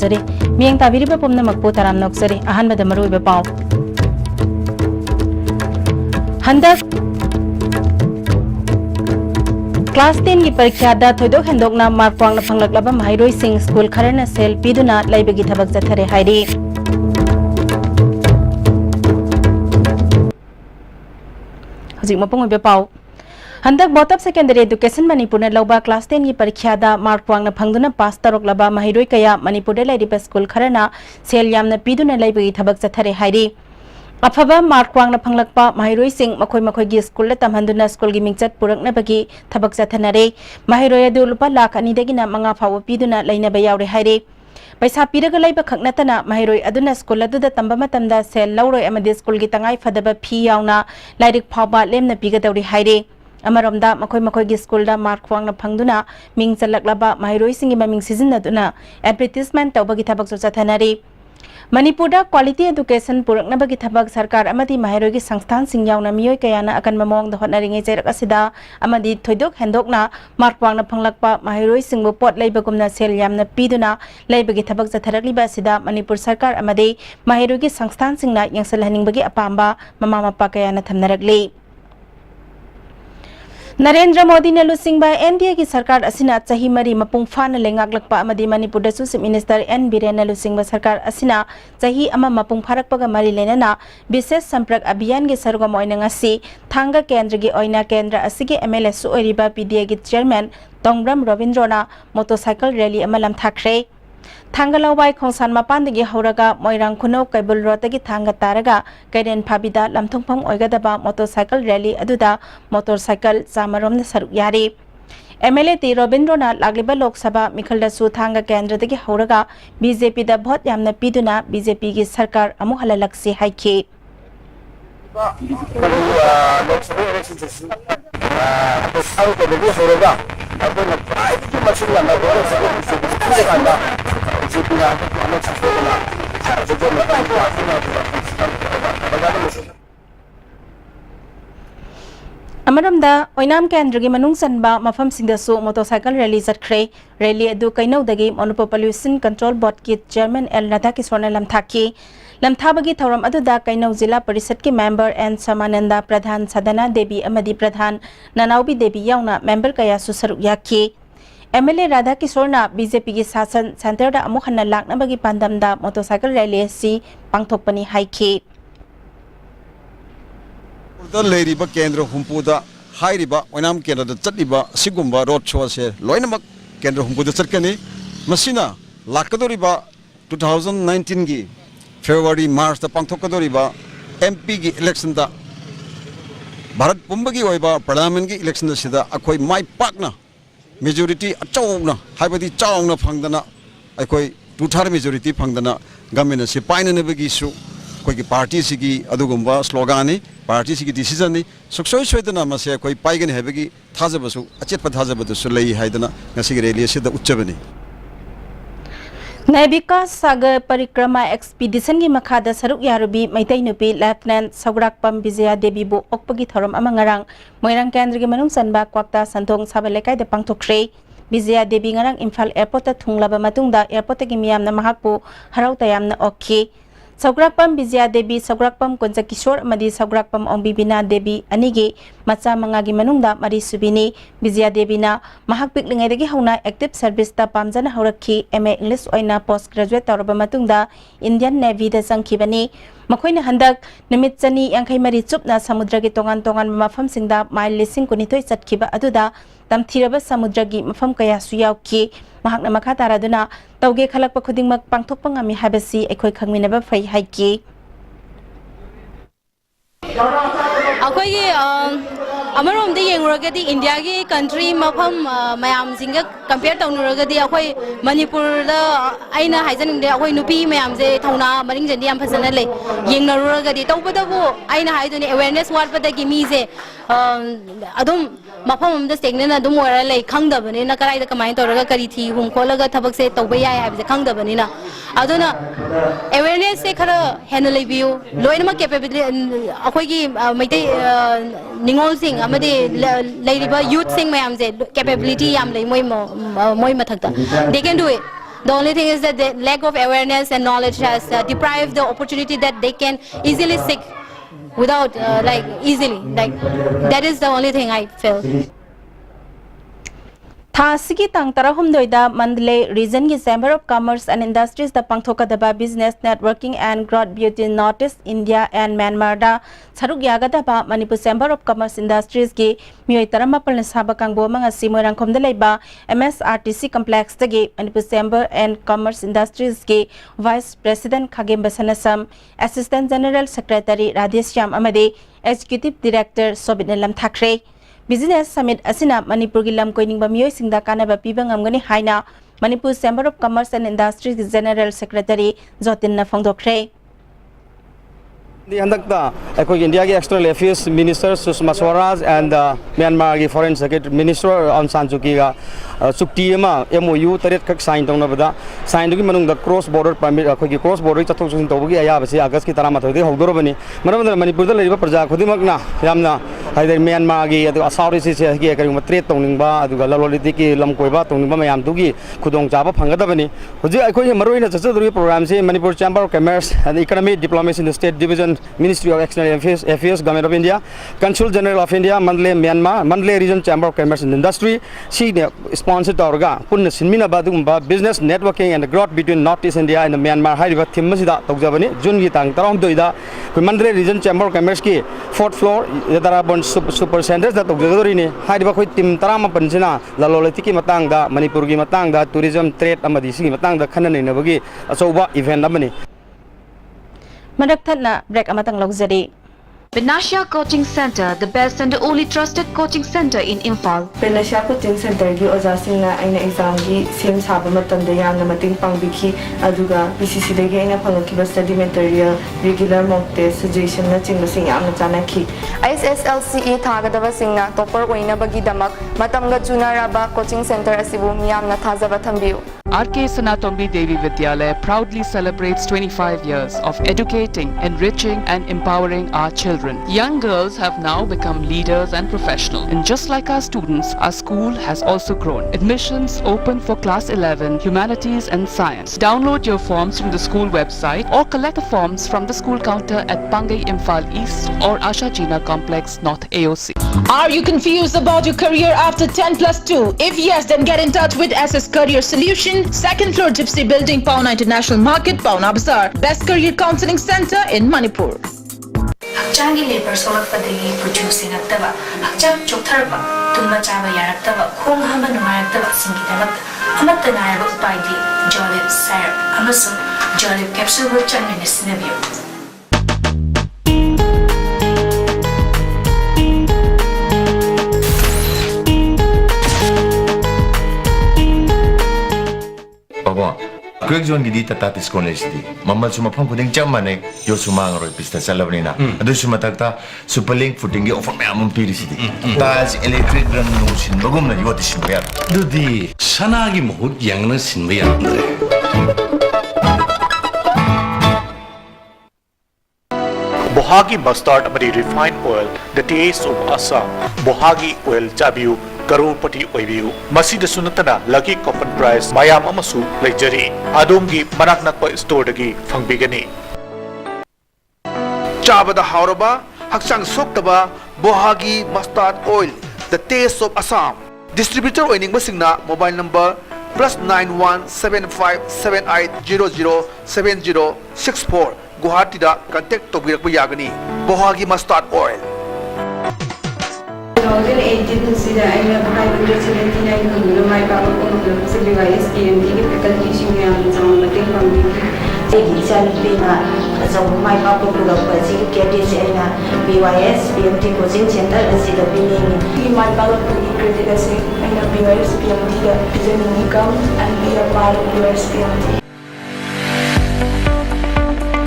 ꯇꯧꯖꯔꯤ ꯃꯤꯌꯦꯡ ꯇꯥꯕꯤꯔꯤꯕ ꯄꯨꯝꯅꯃꯛꯄꯨ ꯇꯔꯥꯝ ꯅꯣꯛꯆꯔꯤ ꯑꯍꯥꯟꯕꯗ ꯃꯔꯨꯑꯣꯏꯕ ꯄꯥꯎ ꯍꯟꯗꯛ क्लास 10 की परीक्षा दा थोइदोक हेंदोकना मार्क वांगना फंगलकलबा महैरोई सिंह स्कूल खरना सेल पीदुना लाइबगी थबक जथरे हाइरी हजिक मपुंग ओइबे पाउ हंदक बोतब सेकेंडरी एजुकेशन मणिपुर ने लौबा क्लास 10 की परीक्षा दा मार्क वांगना फंगदुना पास तरोकलबा महैरोई कया मणिपुर दे लाइरिबा स्कूल खरना सेल यामना पीदुना लाइबगी थबक जथरे हाइरी अफबा मार्क वांगना फंगलकपा महैरोई सिंह मखोई मखोई स्कूल तमहंदुना स्कूल की मिंगचत पुरकनबगी थबक जथनरे महैरोई अदु लुपा लाख 2 दगिना मंगा फाव पीदुना लैनबा यावरे हाइरे पैसा पीरग लैबा खकनतना महैरोई अदुना स्कूल अदुदा तंबा मतमदा सेल लौरोय अमदि स्कूल की तंगाई फदबा फी यावना लाइरिक फावबा लेमना पीगदौरी हाइरे अमरमदा मखोई मखोई स्कूल दा मार्क वांगना फंगदुना मिंग चलकलबा महैरोई सिंह ममिंग सिजिनदुना एडवर्टाइजमेंट तौबगी थबक जथनरे मणिपुर क्वालिटी एजुकेशन पुरकनबगी थबक सरकार अमदी महैरोगी संस्थान सिंह यावना मियोय कयाना अकन ममोंग होटनरिंगे चेरक असिदा अमदी थोइदोक हेंदोकना मार्क वांगना फंगलकपा महैरोई सिंहबु पोट लैबगुमना सेल यामना पीदुना लैबगी थबक जथरकलिबा असिदा मणिपुर सरकार अमदी महैरोगी संस्थान सिंहना यंगसलहनिंगबगी अपांबा ममा मपा कयाना थमनरकली नरेंद्र मोदी ने लुसिंगबा एनडीए की सरकार असिना चाही मरी मपुंग फाना लेंगाकलकपा अमदी मणिपुर दसु चीफ मिनिस्टर एन बीरेन लुसिंगबा सरकार असिना चाही अमा मपुंग फारकपगा मरी लेनना विशेष संपर्क अभियान के सरगम ओइना ngasi थांगा केंद्र की ओइना केंद्र असिगे एमएलए सु ओइरिबा पीडीए की चेयरमैन तोंग्रम रविंद्रना मोटरसाइकिल रैली अमा लमथाखरे थांगलावाई खोंसान मपानदगी हौरगा मोइरांग खुनौ कैबुल रोडगी थांगा तारगा कैरेन फाबिदा लमथोंफम ओइगदबा मोटरसाइकिल रैली अदुदा मोटरसाइकिल चामरोमना सरुक यारी एमएलए टी रविंद्रना लागलिबा लोकसभा मिखलदसु थांगा केंद्रदगी हौरगा बीजेपी दा भोट यामना पीदुना बीजेपी की सरकार अमु हललक्सी हाइखी लोकसभा इलेक्शन तो साल को भी होगा अब तो प्राइवेट की मशीन लगा दो से कांदा जीपीना हमें छक्के बना जो अमरमदा ओइनाम केंद्र की मनुंग सनबा मफम सिंगदसु मोटरसाइकिल रैली चटख्रे रैली अदु कैनौदगी मणिपुर पोल्यूशन कंट्रोल बोर्ड की चेयरमैन एल राधा किशोरना लमथाकी लमथाबगी थौरम अदुदा कैनौ जिला परिषद के मेंबर एन समानंदा प्रधान सदना देवी अमदी प्रधान ननाउबी देवी यावना मेंबर कया सुसरुक याखी एमएलए राधा किशोरना बीजेपी की शासन सेंटर दा अमुक हन्ना लाकनबगी पांदमदा मोटरसाइकिल रैली सी पांगथोकपनी हाइखी लेरिबा केंद्र हुंपुदा हाइरिबा ओइनाम केंद्र चटलिबा सिगुंबा रोड शो से लोइनमक केंद्र हुंपुदा चटकनी मसिना लाकदोरिबा 2019 की फेब्रुआरी मार्च पांथोकदोरिबा एमपी की इलेक्शन दा भारत पुंबगी ओइबा पार्लियामेंट की इलेक्शन सिदा अखोई माइ पाकना मेजॉरिटी अचौना हाइबदी चाउना फंगदना अखोई टूथार मेजॉरिटी फंगदना गवर्नमेंट से पाइननबगीसु कोई पार्टी सिगी अदुगुंबा स्लोगानी पार्टी सिगी डिसीजन नि सुक्सोय सोयदना मसे कोई पाइगन हेबगी थाजबसु अचेत थाजबदसु लई हाइदना ngasi रैली सिदा उच्चबनी नैबिका सागर परिक्रमा एक्सपीडिशन की मखादा सरुक यारुबी मैतै नुपी लेफ्टिनेंट सौग्राकपम विजया देवी बु ओकपगी थरम अमंगरंग मोइरांग केंद्र के मनुंग सनबा क्वाक्ता संथोंग साबलेकाय द पांगथोख्रे विजया देवी ngarang इम्फाल एयरपोर्ट थुंगलाबा मतुंगदा एयरपोर्ट की मियामना महाकपु हराउ तयामना ओखी सौग्राकपम विजया देवी सौग्राकपम कुंजा किशोर मदी सौग्राकपम ओंबी बिना देवी अनिगे मचा मंगागी मनुंगदा मरी सुबिनी विजया देवीना महाक पिकलिंगैदगी हौना एक्टिव सर्विस ता पामजना हौरखी एमए इंग्लिश ओइना पोस्ट ग्रेजुएट तौरबा मतुंगदा इंडियन नेवी दा संखिबनी मखोइना हंदक निमित चनी यांखै मरी चुपना समुद्र की तोंगान तोंगान मफम सिंगदा माइल लिसिंग कुनिथोय चटखिबा अदुदा तमथिरबा समुद्र की मफम कया सुयावकी महाकना मखा तारादुना तौगे खलकपा खुदिंगमक पांगथोकपा ngami habasi अखोय खंगमिनबा फै हाइकी अखोई अमरोम दे येंगुरगदी इंडिया की कंट्री मफम मयाम सिंग कंपेयर तौनुरगदी अखोई मणिपुर दा आइना हाइजनिंग दे अखोई नुपी मयाम जे थौना मरिंग जंदी याम फसना ले येंगनरुरगदी तौबदबो आइना हाइदुनी अवेयरनेस वाटबदगी मीजे अदुम मफम अमदा स्टेगनेना अदुम ओरा ले खंगदबनी ना कराइदा कमाइन तौरगा करी थी हुम खोलगा थबक से तौबा याय हाइबजे खंगदबनी ना अदुना अवेयरनेस से खरा हेन लेबियो लोइनमा कैपेबिलिटी अखोई की मैते निंगोल सिंग अमदे लेरिबा यूथ सिंग मयाम जे कैपेबिलिटी याम ले मोय मथकता दे can do it The only thing is that the lack of awareness and knowledge has deprived the opportunity that they can easily seek without easily. That is the only thing I feel. Thasigi tang tarahumdoida Mandalay Region ki Chamber of Commerce and Industries da pangthokadaba Business Networking and Growth Beauty Notice India and Myanmar da saruk yagadaba Manipur Chamber of Commerce Industries ki miyoi taramapal na saba kangbo mga simoirang komdalaiba MSRTC Complex dagi Manipur Chamber and Commerce Industries ki Vice President Khagem Basanasam, Assistant General Secretary Radheshyam amadi Executive Director Sobitnelam Thakre. Business Summit asina Manipur gi lam koining ba miyoi singda kanaba piba ngamgani haina Manipur Chamber of Commerce and Industries General Secretary Jotin na phongdokre. Handakta India ki External Affairs Minister Sushma Swaraj and Myanmar ki Foreign Secretary Minister Aung San Suu Kyi ga sukti ma MOU taret kak sign tong na bada sign dugi manung da cross border permit khoi cross border chathok chathok tawgi aya basi August ki tarama thodi hogdor bani maram Manipur da leriba praja khodimak na yamna haidar Myanmar gi adu asauri se gi kari ma trade tong ningba adu ga laloliti ki lam koiba tong ningba mayam dugi khudong chaba phangada bani hoji akhoi maroi na chachaduri program se Manipur Chamber of Commerce and Economic Diplomacy in the State Division Ministry of External Affairs Government of India Consul General of India Mandalay Myanmar Mandalay Region Chamber of Commerce and Industry she sponsored Torga Punna Sinmina Badumba Business Networking and Growth between Northeast India and Myanmar Haiba Thimasida Tokjabani Jun Gitang Taram Doida Mandalay Region Chamber of Commerce ki 4th floor Yadarabon Super Centers that Tokjadorini Haiba Koi Tim Tarama Pansina Lalolitiki Matanga Manipurgi Matanga Tourism Trade Amadisi Matanga Kanani Nabagi Asoba event Amani Madakthana break amatang luxury. Benasha Coaching Center, the best and the only trusted coaching center in Imphal. Benasha Coaching Center gi ojasingna aina exam gi sem saba matamda yamna mating pangbiki aduga BCC dagi aina phangakiba study material regular mock test suggestion na chingbasing yamna chanaki ISSLCE thagadaba singna topper oina bagi damak matamga chunaraba coaching center asibu miyamna thajaba thambiu. RK Sanatombi Devi Vidyalaya proudly celebrates 25 years of educating, enriching and empowering our children. Young girls have now become leaders and professionals. And just like our students, our school has also grown. Admissions open for class 11, humanities and science. Download your forms from the school website or collect the forms from the school counter at Pangai Imphal East or Asha Jina Complex North AOC. Are you confused about your career after 10+2? If yes, then get in touch with SS Career Solution. 2nd floor Gypsy Building, Pauna International Market, Pauna Bazaar. Best Career Counseling Center in Manipur. Hakchangi labor solakpadagi producing attaba hakchang choktarba tumma chaba yaraktaba khong hama numayaktaba singidamak amatta nayaba upaidi jolib syrup amasu jolib capsule go channe sinabiyo. Quick zone gidi tatatis college di. Mamal suma pang kuding jam mane yo suma ngaro pista salabni na. Ado suma takta superlink footing gi offer me amon piri sidi. Tas electric run no sin bagum na yo tisin bayar. Dudi sana gi mohut yang na sin bayar. Bohagi mustard amadi refined oil, the taste of Assam. Bohagi oil jabiu Karupati oibiu. Masida sunatana lucky coupon price mayam amasu lejari. Adumgi manak nakpa store dagi fangbigani. Chabada hauraba haksang soktaba Bohagi mustard oil, the taste of Assam. Distributor oining basingna mobile number +91 7578 007064 Guwahati da contact tobirakpa yagani. Bohagi mustard oil. 2018 sida aina 579 kulo mai pa ko ko se device PMT ke faculty sing ya jang mating pangbi Egi chan pina jang mai pa ko ko pa si ke de se na BYS PMT coaching center asi da pini ki mai pa ko critical se aina BYS PMT da designing income and be a part of BYS PMT.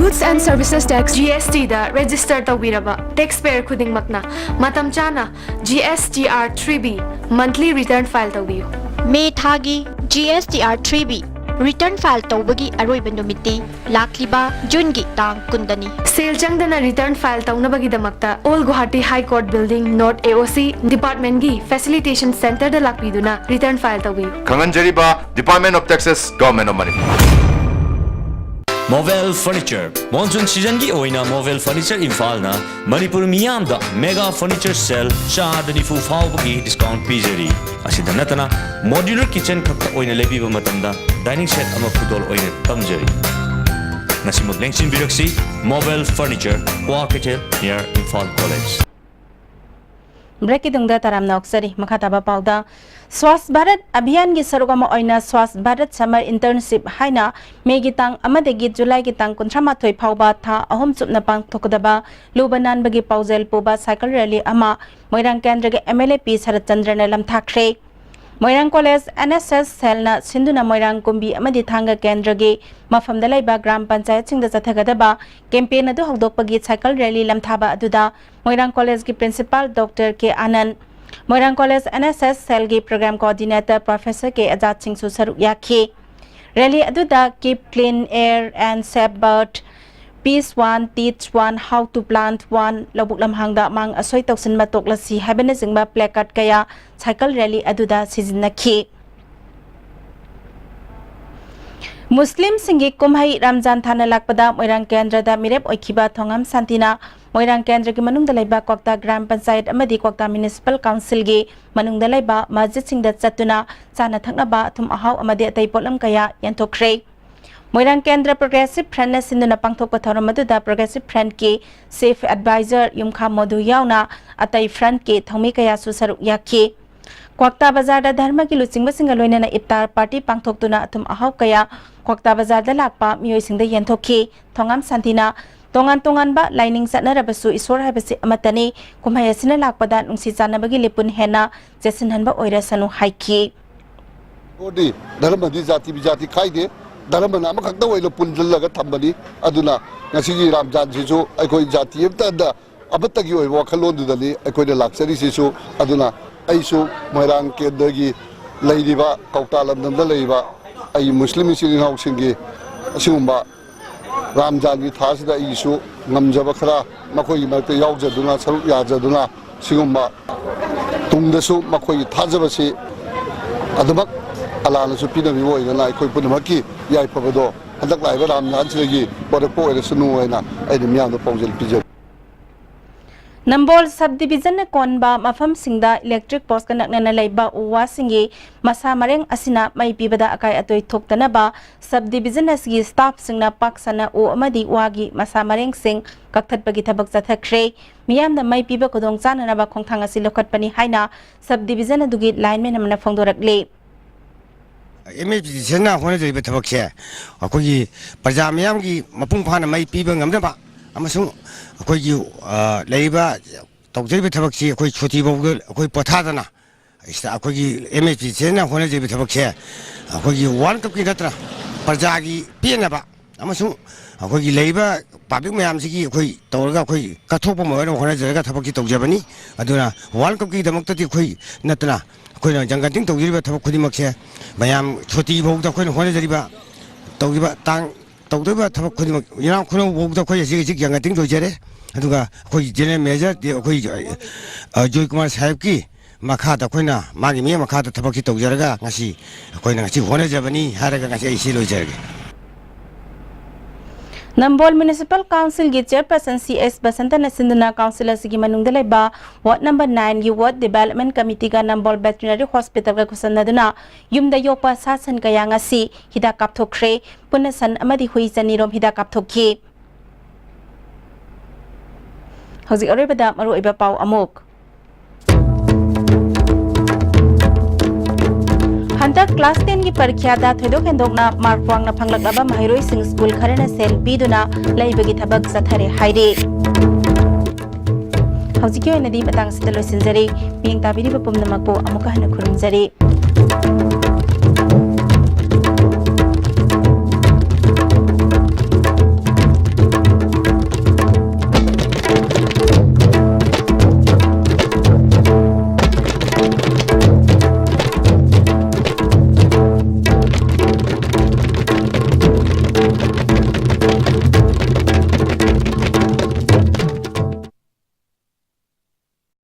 Goods and Services Tax GST da register tawiraba taxpayer khuding makna matam chana GSTR 3B monthly return file tawiyu May thagi GSTR 3B return file tawbagi aroiba numiti lakliba June gi tang kundani Sale changdana return file taunabagi damakta All Guwahati High Court Building North AOC Department gi Facilitation Center da lakpiduna return file tawi Kanganjariba Department of Taxes Government of Manipur Movel Furniture Monsoon season gi oina Movel Furniture Imphal na Manipur miyam da mega furniture sale shadani fu fawbagi discount pizeri asida natana modular kitchen khakta oina lebiba matamda dining set ama pudol oina tamjeri nasimuk lengsin biraksi Movel Furniture Quaketel near Imphal College Break idungda taramna oksari makhataba pauda Swast Bharat Abhiyan gi sarugama oina Swast Bharat Summer Internship haina Megi tang amadegi July gi tang 38 phauba tha ahom chupna pang thokdaba lubanan bagi paujel puba cycle rally ama Moirang Kendra gi MLA P Sarat Chandra na lam thakre Moirang College NSS Selna Sinduna Moirang Kumbi amadi thanga Kendra gi mafamda laiba Gram Panchayat singda chathagadaba campaign adu hokdokpagi cycle rally lam thaba aduda Moirang College gi principal Dr. K Anand Moirang College NSS Cell gi program coordinator Professor K Ajat Singh Susaru yakhi rally aduda keep clean air and save bird Peace one teach one how to plant one lobuk lamhangda mang asoi toksin matok lasi habene jingba placard kaya cycle rally aduda sizinakhi Muslim singi kumhai Ramzan thana lakpada Moirang Kendra da mirep oikiba thongam santina Moirang Kendra gi manung dalaiba Kwakta Gram Panchayat amadi Kwakta Municipal Council gi manung dalaiba masjid singda chatuna chana thaknaba thum ahau amadi atai polam kaya yanthokre Moirang Kendra Progressive Front na sinduna pangthokpa thoram aduda Progressive Front ki Safe Advisor Yumkha Modu yauna atai front ki thongmi kaya susaru yakhi Kwakta Bazar da dharma ki luchingba singa loinana iftar party pangthoktuna thum ahau kaya Kwakta Bazar da lakpa mioi singda yanthokhi thongam santina tongan ba lining satnarabasu isor habasi amatani kumhayasina lakpada nungsi chanabagi lepun hena jesinhanba oirasanu haiki odi dharma di jati bijati khaide dharma na amakakta oilo punjallaga thambani aduna ngasigi ramjan sisu aikoi jati amta da abattagi oi wakhalon dudani aikoi da laksari sisu aduna aisu Moirang Kendra leiriba Kwakta lamdamda leiba ai muslim sinau singi asumba Ramjan gi thasida isu ngamjaba khara makoi marte yaujaduna saruk yajaduna sigumba tungdasu makoi thajabasi adumak alana su pinabi oina aikoi punamaki yai pabado handak laiba Ramjan sigi bodako eresunu oina aidi miyamda paujel pije Nambol subdivision na konba mafam singda electric post kanak na laiba uwa singi masa mareng asina may pibada akay atoy thoktana ba subdivision na sigi staff singna paksana o amadi wagi masa mareng sing kaktat pagi thabak chathakre miyam na may piba kodong chana na ba khongthang asi lokat pani haina subdivision na dugi lineman namna phongdorakle MAP sena hone jai ba thabak che akogi praja miyam gi mapung phana mai piba ngamna ba amasung akogi leiba tawjai ba thabak chi akoi chuti bawgal akoi pothadana ista akogi MAP sena hone jai ba thabak che akogi world cup ki natra praja gi pena ba amasung akogi leiba public mayam sigi akoi tawraga akoi kathokpa mo hone jai ga thabak ki tawjabani aduna world cup ki damak tati akoi natna akoi na jangating tawjiriba thabak khudi makse mayam chuti bawda akoi hone jai ba tawjiba tang tawdaba thabak khudi mak yana khono bawda akoi sigi jangating tawjare aduga akoi general manager de akoi Joy Kumar Sahib ki makhada koina magi mi makhada thabak ki tawjaraga ngasi koina ngasi hone jabani haraga ngasi isi lojarage Nambol Municipal Council gi Chairperson CS Basanta Nasindana Councilor sigi manung dalaiba Ward number 9 gi Ward Development Committee ga Nambol Veterinary Hospital ga kusanaduna yumda yokpa sasan kaya ngasi hida kapthokre punasan amadi hui chanirom hida kapthokhi Hoji aribada maru iba pau amok Hantak class 10 ki parikya da thedok hendokna mark wang na phanglakaba mahiroi sing school kharena sel biduna laibagi thabak sathare haire Hauji kyo nadi matang sitalo sinjari ming tabiri bapum namakpo amuka hana khurumjari